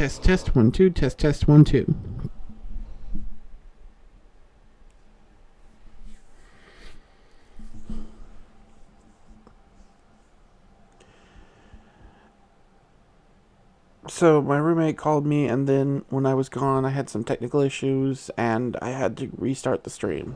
Test, test, 1, 2, test, test, 1, 2. So my roommate called me, and then when I was gone, I had some technical issues, and I had to restart the stream.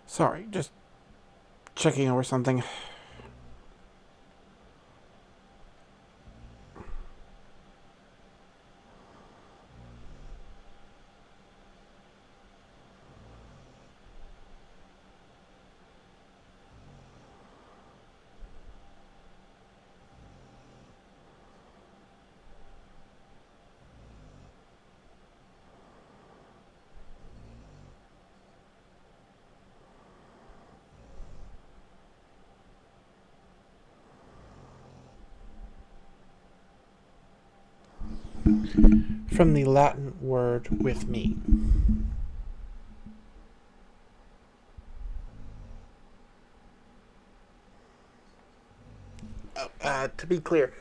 Sorry, just checking over something. From the Latin word with me. To be clear,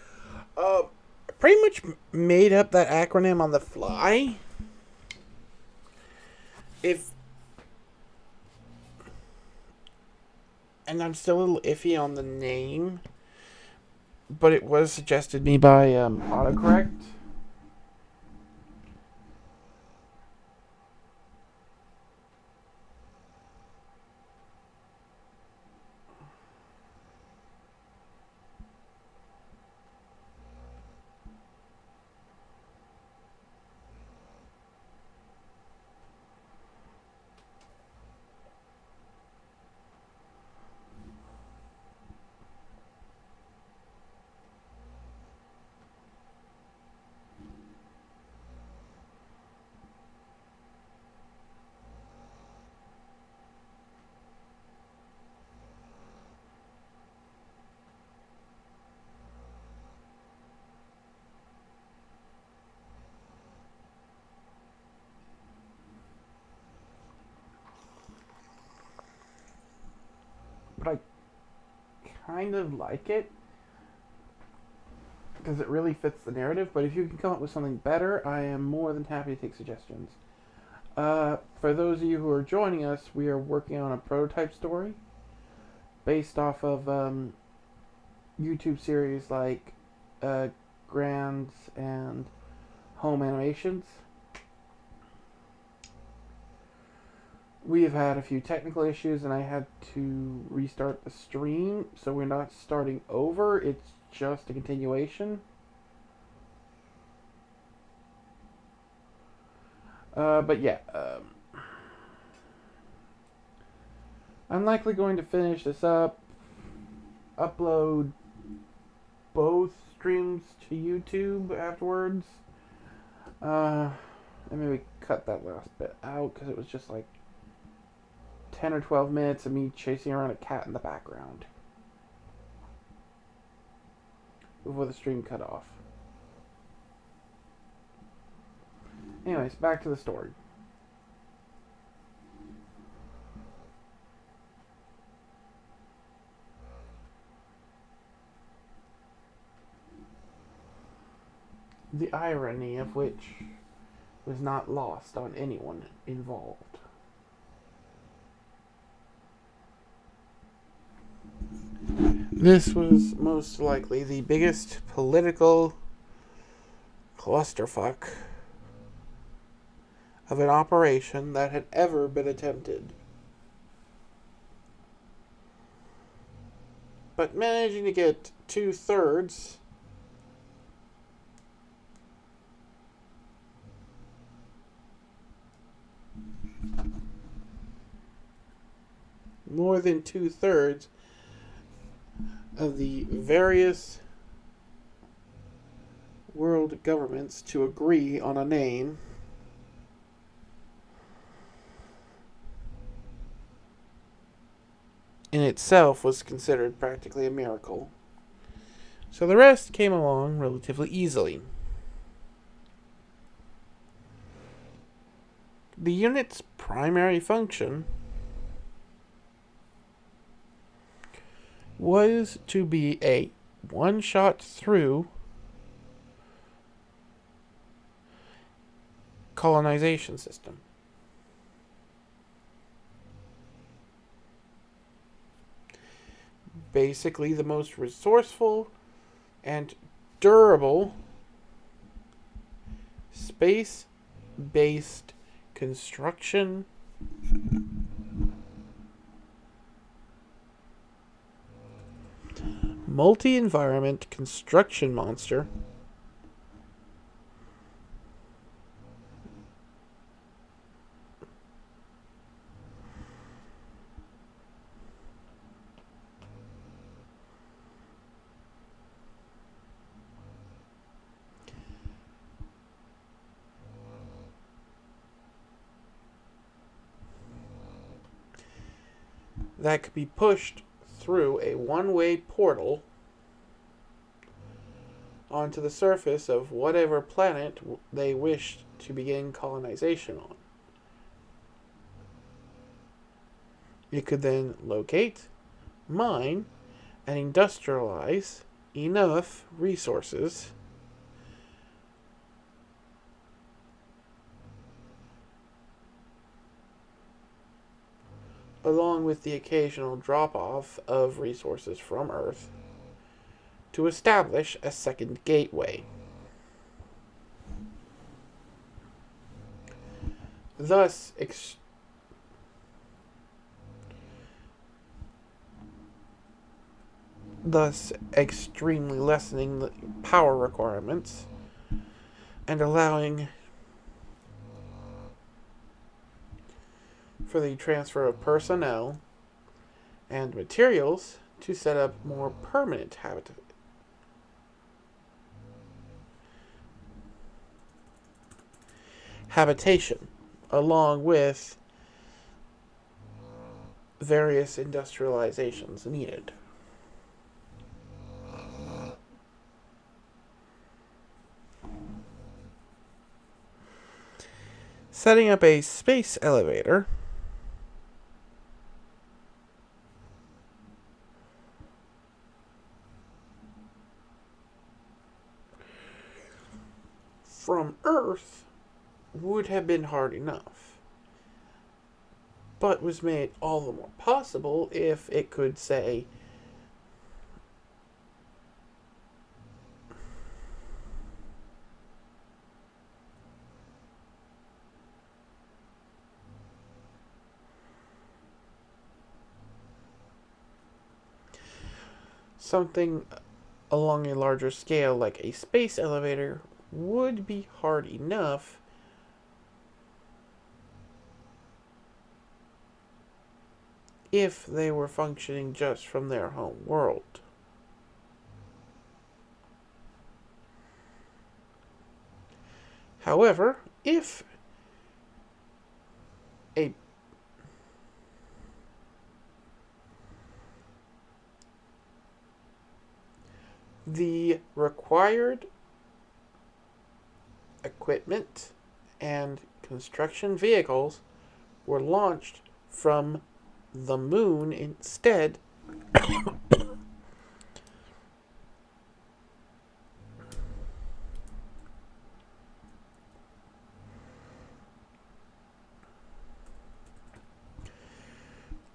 I pretty much made up that acronym on the fly. If and I'm still a little iffy on the name, but it was suggested me by autocorrect. But I kind of like it because it really fits the narrative. But if you can come up with something better, I am more than happy to take suggestions. For those of you who are joining us, we are working on a prototype story based off of YouTube series like Grands and Home Animations. We have had a few technical issues, and I had to restart the stream, so we're not starting over. It's just a continuation. But yeah, I'm likely going to finish this up, upload both streams to YouTube afterwards, and maybe cut that last bit out because it was just like 10 or 12 minutes of me chasing around a cat in the background. before the stream cut off. Anyways, back to the story. The irony of which was not lost on anyone involved. This was most likely the biggest political clusterfuck of an operation that had ever been attempted. But managing to get 2/3 more than 2/3 of the various world governments to agree on a name in itself was considered practically a miracle. So the rest came along relatively easily. The unit's primary function was to be a one-shot through colonization system. Basically, the most resourceful and durable space-based construction multi-environment construction monster that could be pushed through a one-way portal onto the surface of whatever planet they wished to begin colonization on. It could then locate, mine, and industrialize enough resources along with the occasional drop-off of resources from Earth to establish a second gateway. Thus, extremely lessening the power requirements and allowing for the transfer of personnel and materials to set up more permanent habitation, along with various industrializations needed. Setting up a space elevator from Earth would have been hard enough, but was made all the more possible if it could, say, something along a larger scale like a space elevator would be hard enough if they were functioning just from their home world. However, if a The required equipment and construction vehicles were launched from the moon instead.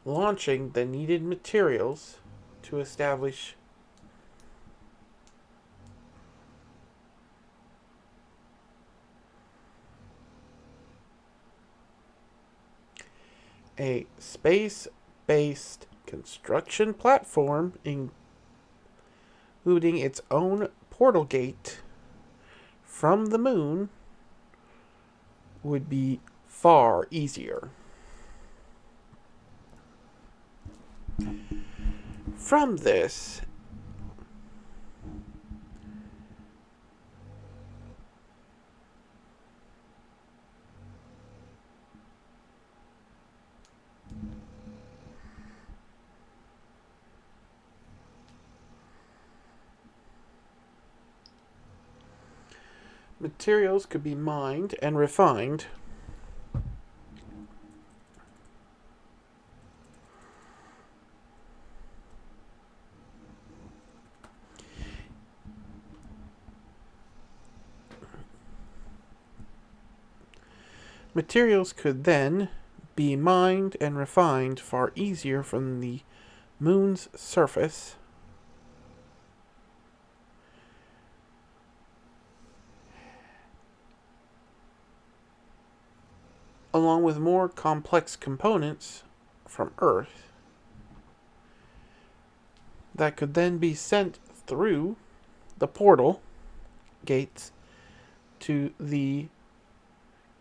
Launching the needed materials to establish a space-based construction platform, including its own portal gate from the moon, would be far easier. From this, materials could be mined and refined Materials could then be mined and refined far easier from the moon's surface, along with more complex components from Earth that could then be sent through the portal gates to the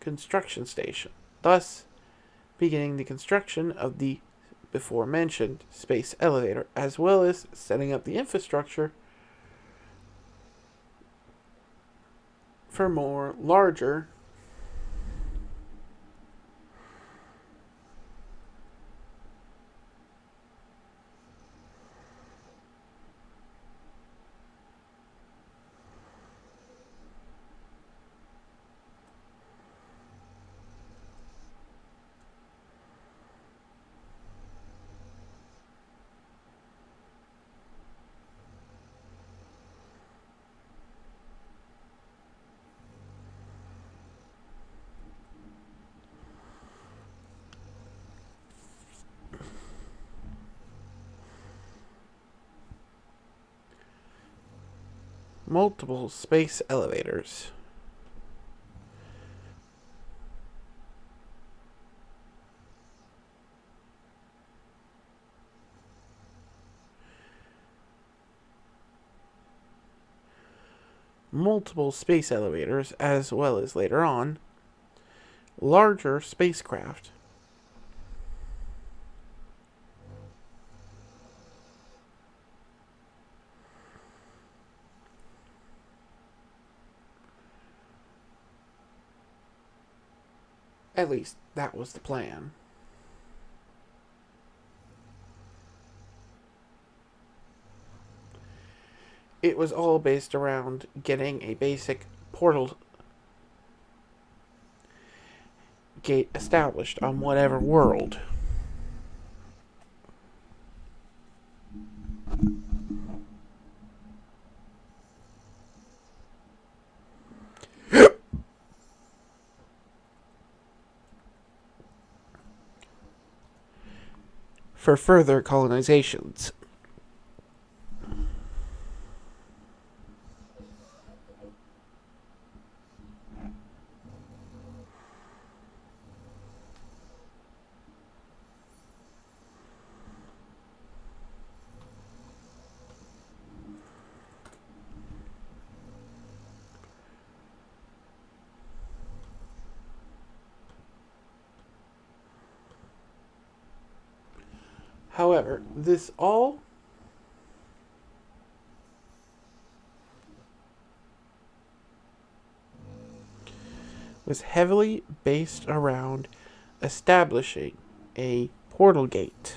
construction station, thus beginning the construction of the before mentioned space elevator, as well as setting up the infrastructure for more larger multiple space elevators. Multiple space elevators, as well as later on, larger spacecraft. At least, that was the plan. It was all based around getting a basic portal gate established on whatever world. For further colonizations. However, this all was heavily based around establishing a portal gate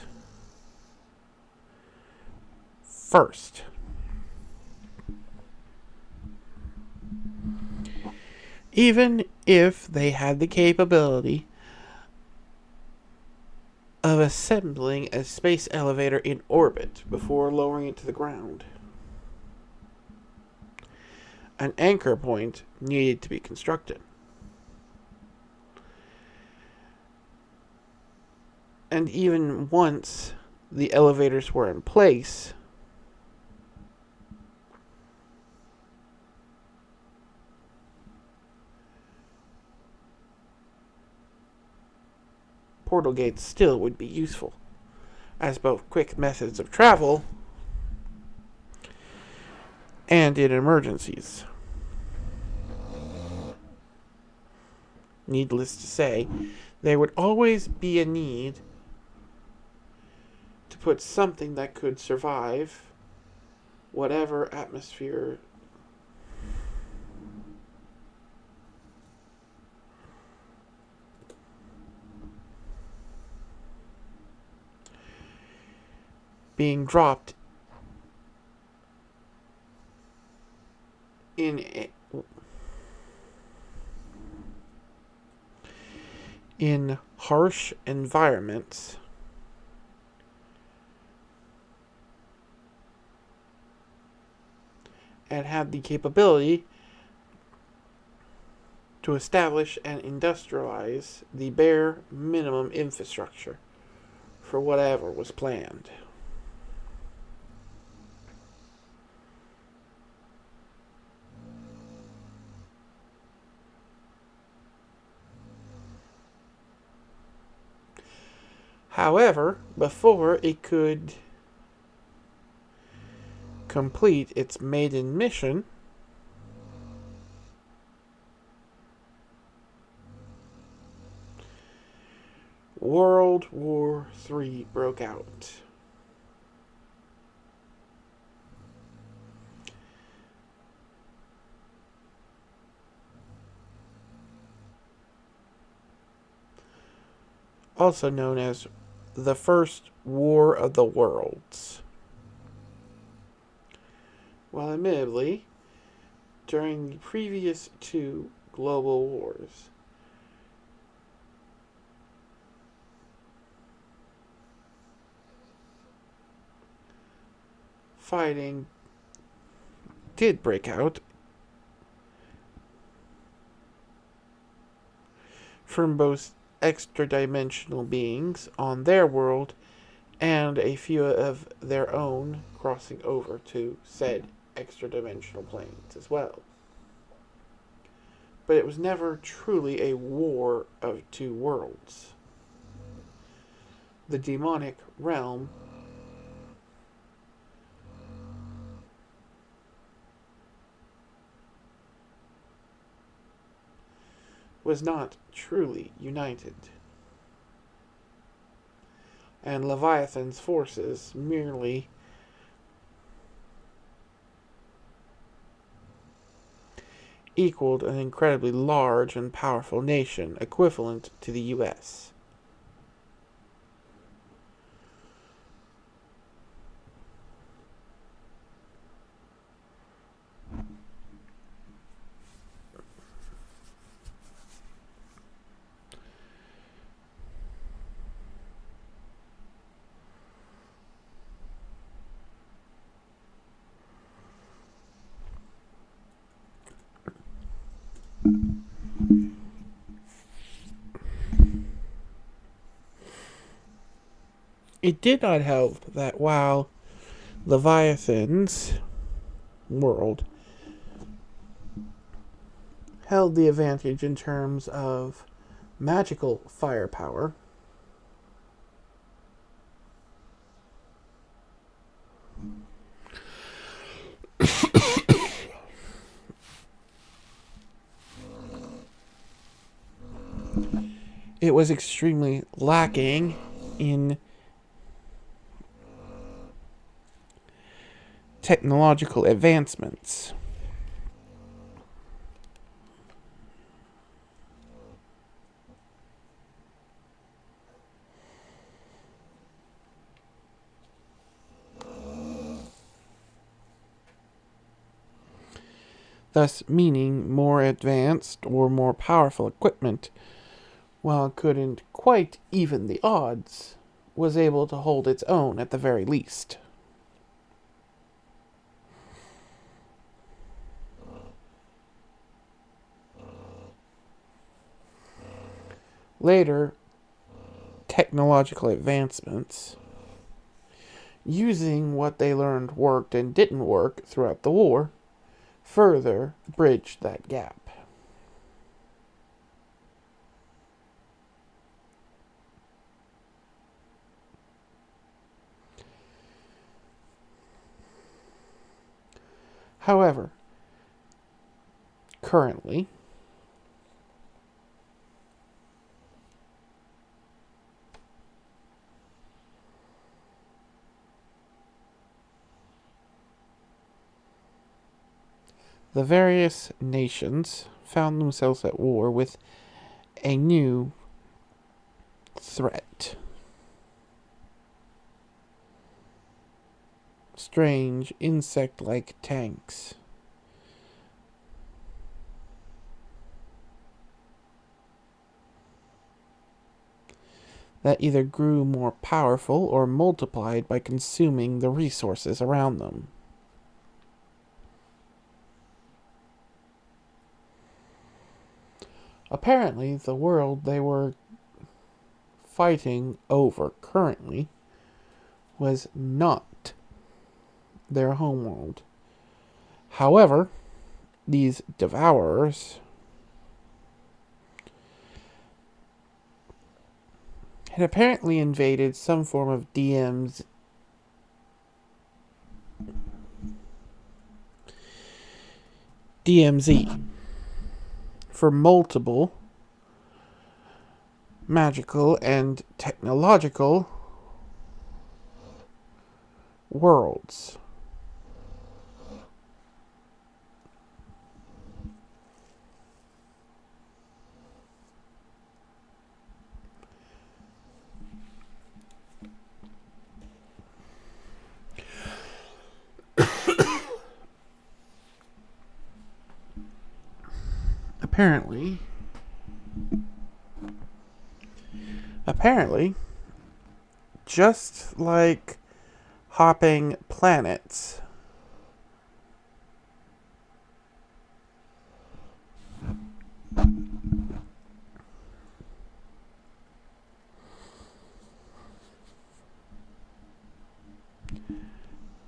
first. Even if they had the capability of assembling a space elevator in orbit before lowering it to the ground. An anchor point needed to be constructed. And even once the elevators were in place, portal gates still would be useful as both quick methods of travel and in emergencies. Needless to say, there would always be a need to put something that could survive whatever atmosphere being dropped in harsh environments and had the capability to establish and industrialize the bare minimum infrastructure for whatever was planned. However, before it could complete its maiden mission, World War III broke out. Also known as the First War of the Worlds. While admittedly, during the previous two global wars, fighting did break out from both extra-dimensional beings on their world and a few of their own crossing over to said extra-dimensional planes as well. But it was never truly a war of two worlds. The demonic realm was not truly united, and Leviathan's forces merely equaled an incredibly large and powerful nation equivalent to the U.S. It did not help that while Leviathan's world held the advantage in terms of magical firepower, it was extremely lacking in technological advancements. thus meaning more advanced or more powerful equipment, while it couldn't quite even the odds, was able to hold its own at the very least. Later, technological advancements, using what they learned worked and didn't work throughout the war, further bridged that gap. However, currently, the various nations found themselves at war with a new threat. Strange insect-like tanks. That either grew more powerful or multiplied by consuming the resources around them. Apparently, the world they were fighting over currently was not their homeworld. However, these devourers had apparently invaded some form of DMZ for multiple magical and technological worlds. Apparently, just like hopping planets,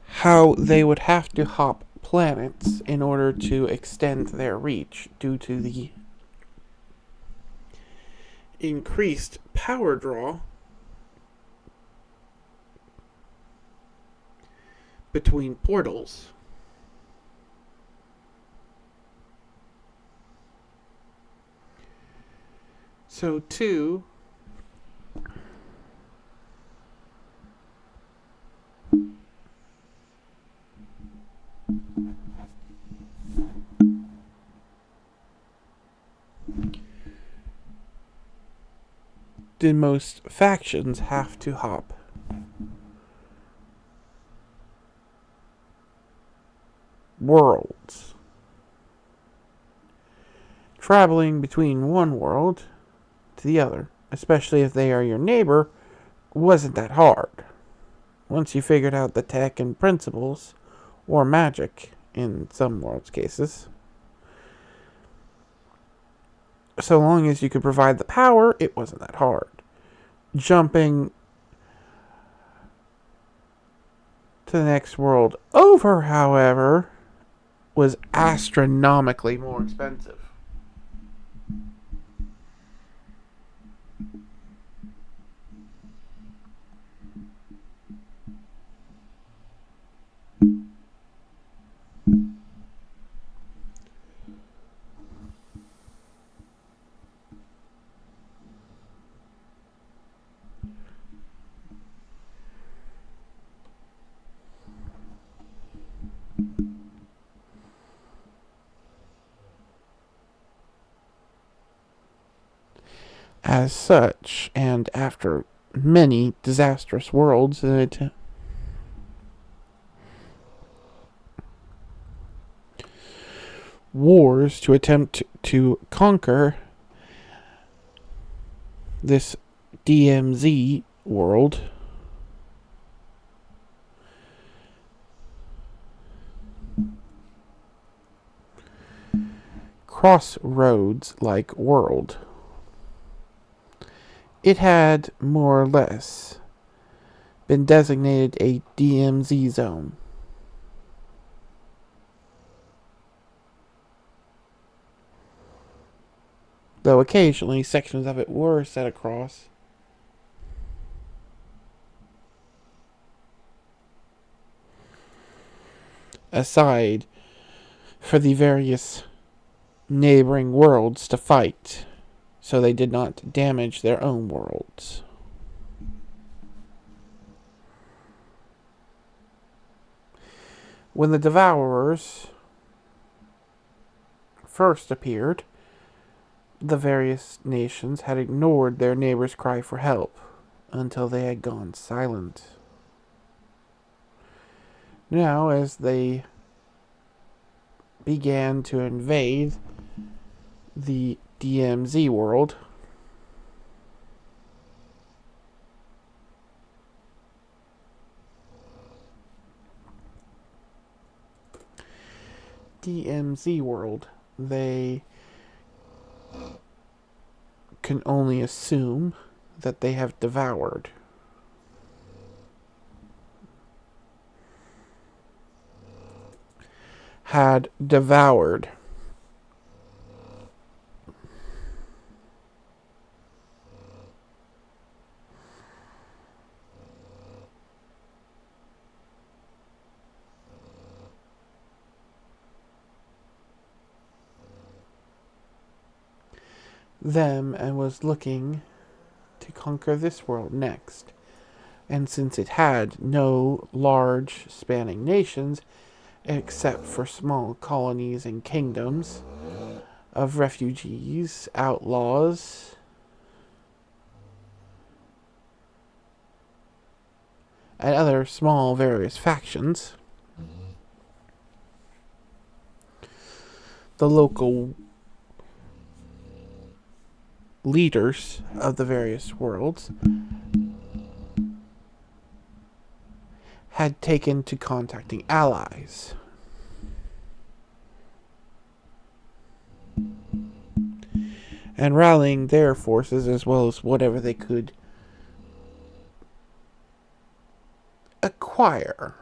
how they would have to hop planets in order to extend their reach due to the increased power draw between portals. So, two did most factions have to hop worlds. Traveling between one world to the other, especially if they are your neighbor, wasn't that hard. Once you figured out the tech and principles, or magic in some worlds' cases. So long as you could provide the power, it wasn't that hard. Jumping to the next world over, however, was astronomically more expensive. As such, and after many disastrous worlds, wars to attempt to conquer this DMZ world. Crossroads-like world. It had, more or less, been designated a DMZ zone. Though occasionally sections of it were set across. Aside for the various neighboring worlds to fight, so they did not damage their own worlds. When the Devourers first appeared, the various nations had ignored their neighbors' cry for help until they had gone silent. Now, as they began to invade the DMZ world, they can only assume that they have devoured. Had devoured them and was looking to conquer this world next. And since it had no large spanning nations, except for small colonies and kingdoms of refugees, outlaws, and other small various factions, the local leaders of the various worlds had taken to contacting allies. And rallying their forces as well as whatever they could acquire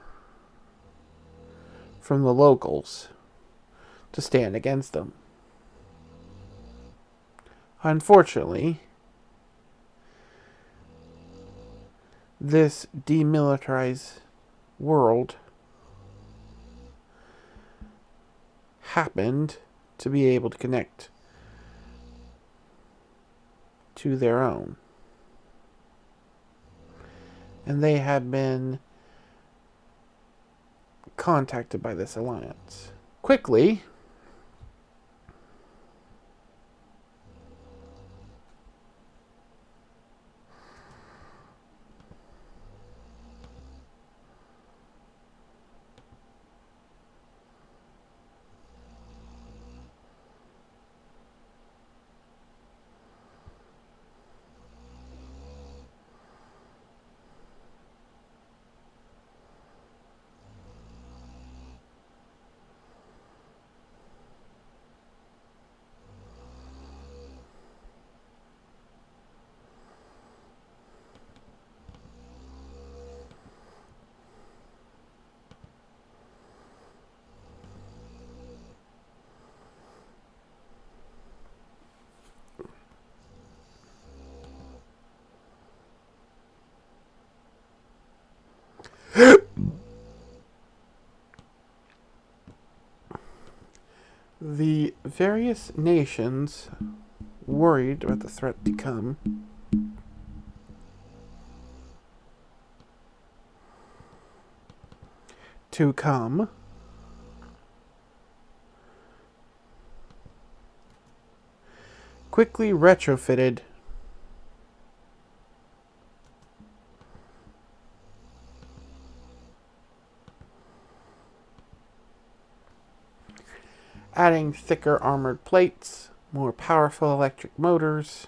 from the locals to stand against them. Unfortunately, this demilitarized world happened to be able to connect to their own. And they had been contacted by this alliance. Quickly, the various nations, worried about the threat to come, quickly retrofitted adding thicker armored plates, more powerful electric motors.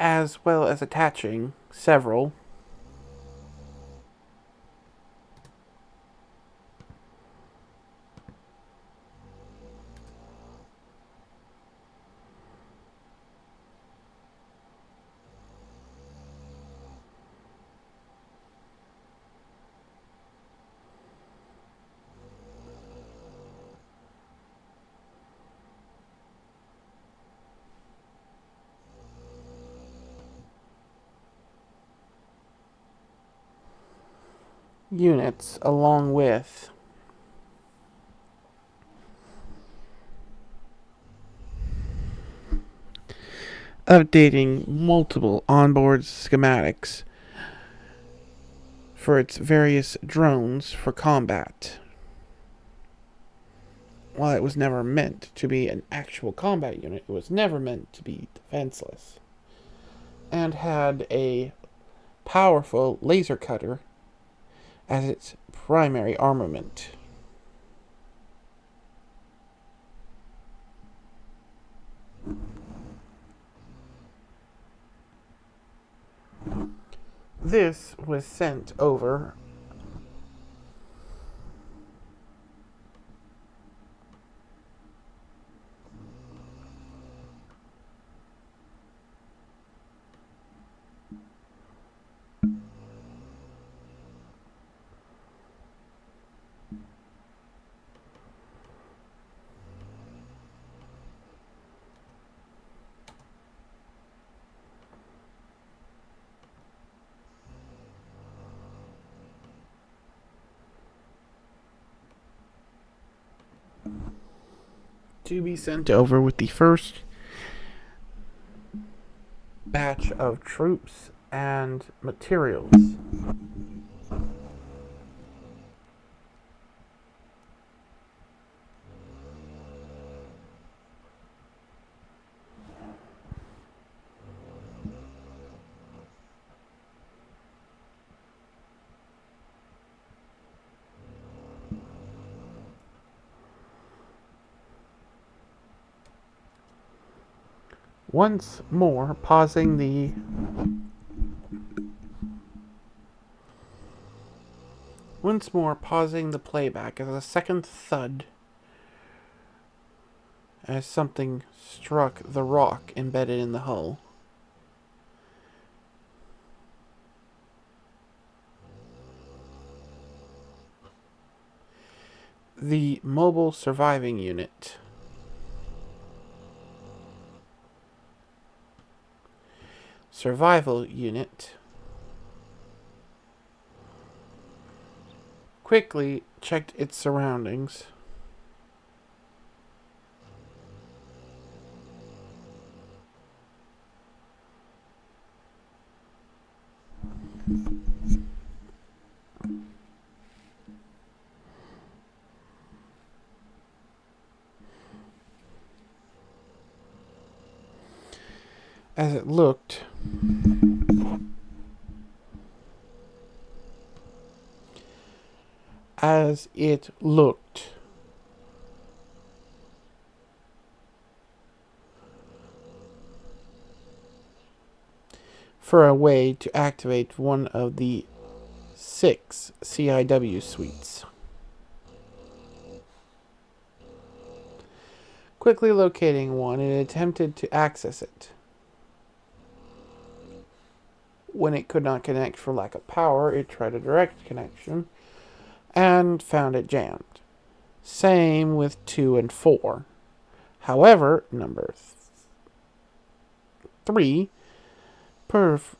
As well as attaching several units along with updating multiple onboard schematics for its various drones for combat. While it was never meant to be an actual combat unit, it was never meant to be defenseless, and had a powerful laser cutter as its primary armament. This was sent over to be sent over with the first batch of troops and materials. Once more pausing the playback as a second thud as something struck the rock embedded in the hull. The mobile surviving unit survival unit quickly checked its surroundings. As it looked for a way to activate one of the 6 CIW suites. Quickly locating one, it attempted to access it. when it could not connect for lack of power, it tried a direct connection and found it jammed. Same with 2 and 4. However, number 3 proved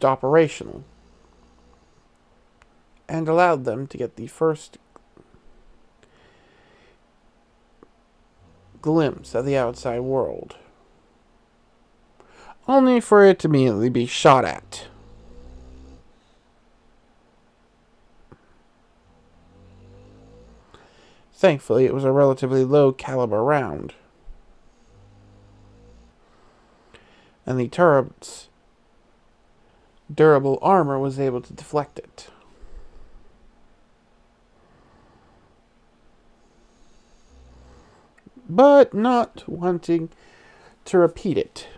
operational and allowed them to get the first glimpse of the outside world, only for it to immediately be shot at. Thankfully, it was a relatively low caliber round, and the turret's durable armor was able to deflect it. But not wanting to repeat it,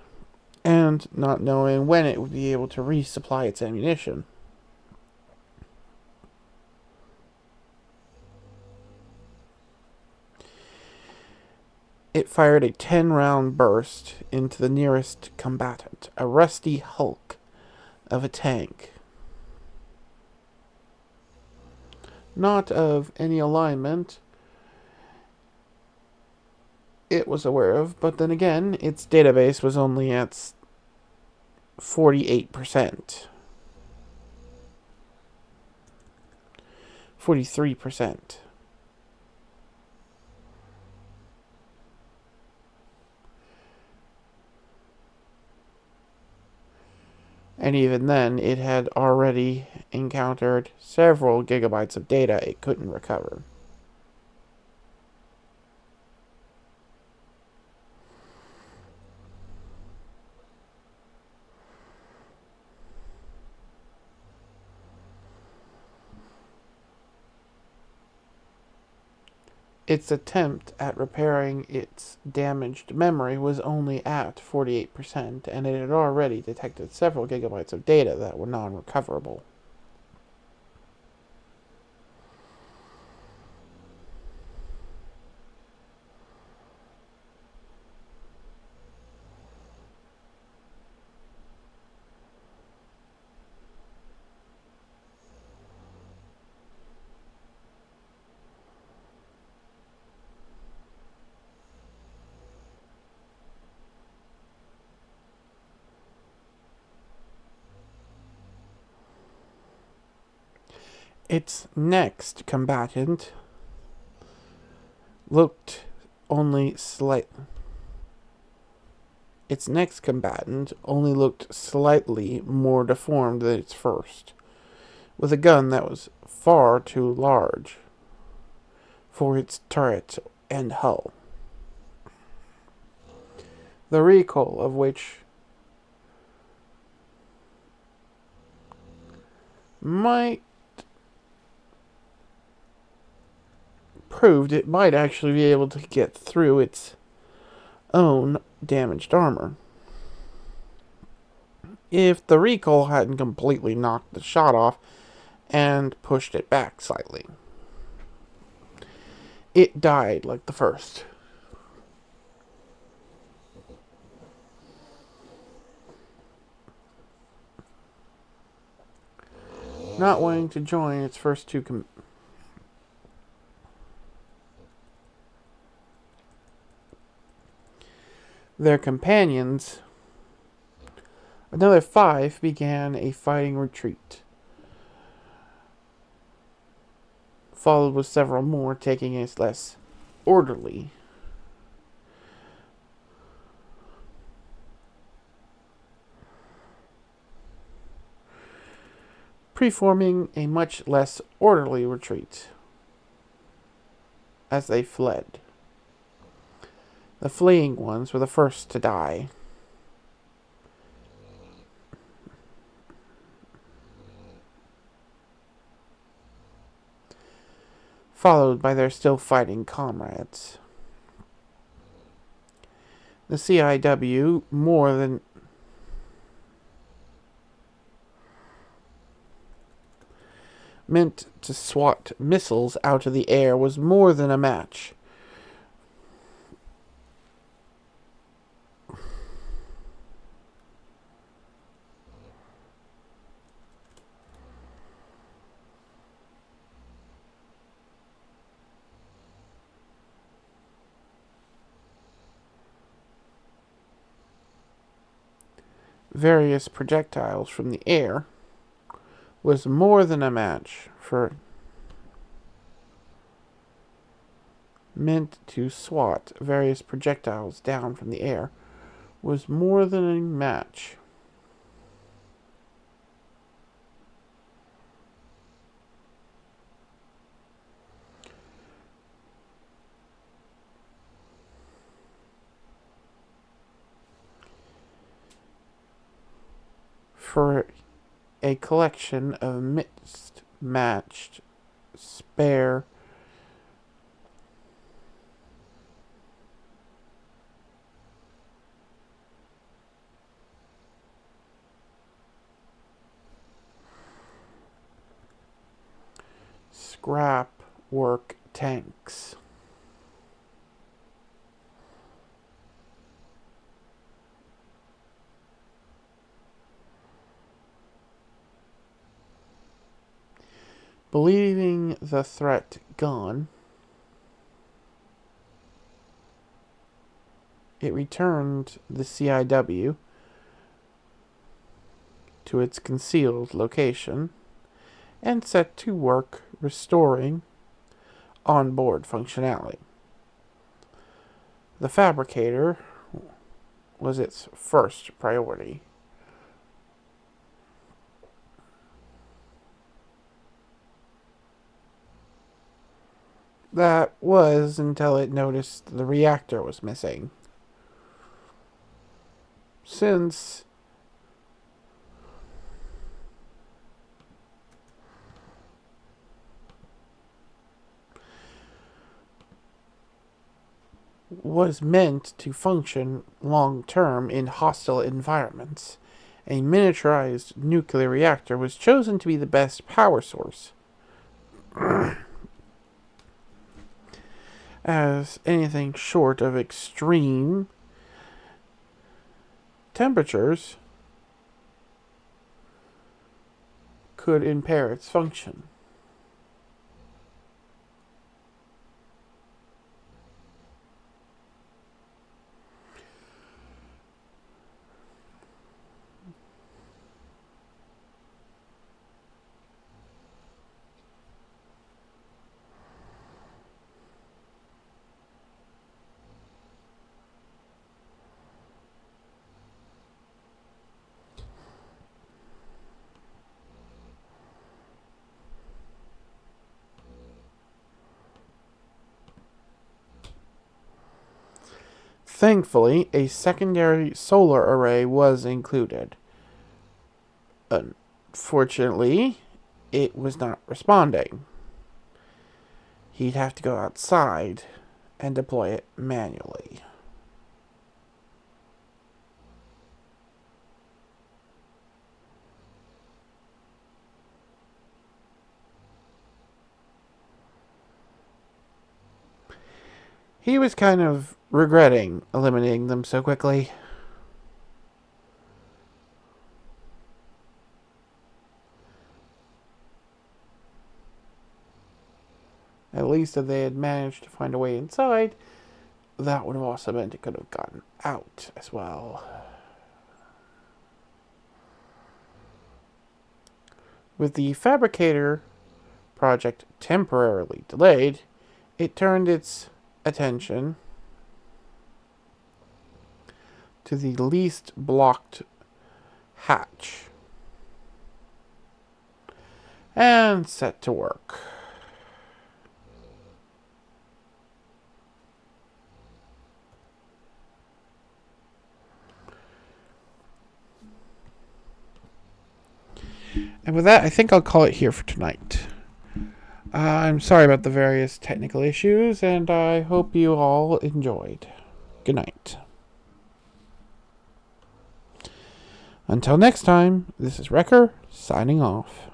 and not knowing when it would be able to resupply its ammunition, it fired a 10-round burst into the nearest combatant, a rusty hulk of a tank. Not of any alignment it was aware of, but then again, its database was only at 48%. 43%. And even then, it had already encountered several gigabytes of data it couldn't recover. Its attempt at repairing its damaged memory was only at 48%, and it had already detected several gigabytes of data that were non-recoverable. Its next combatant looked only slightly more deformed than its first, with a gun that was far too large for its turret and hull, the recoil of which proved it might actually be able to get through its own damaged armor, if the recoil hadn't completely knocked the shot off and pushed it back slightly. It died like the first. Not wanting to join its first two their companions, another 5 began a fighting retreat, followed with several more taking a less orderly preforming a much less orderly retreat as they fled. The fleeing ones were the first to die. Followed by their still fighting comrades. The CIW meant to swat missiles out of the air was more than a match various projectiles from the air was more than a match for meant to swat various projectiles down from the air was more than a match for a collection of mismatched spare scrap work tanks. Believing the threat gone, it returned the CIW to its concealed location and set to work restoring onboard functionality. The fabricator was its first priority. That was until it noticed the reactor was missing. Since was meant to function long-term in hostile environments, a miniaturized nuclear reactor was chosen to be the best power source. As anything short of extreme temperatures could impair its function. Thankfully, a secondary solar array was included. Unfortunately, it was not responding. He'd have to go outside and deploy it manually. He was kind of regretting eliminating them so quickly. At least if they had managed to find a way inside, that would have also meant it could have gotten out as well. With the fabricator project temporarily delayed, it turned its attention to the least blocked hatch and set to work. And with that, I think I'll call it here for tonight. I'm sorry about the various technical issues, and I hope you all enjoyed. Good night. Until next time, this is Wrecker, signing off.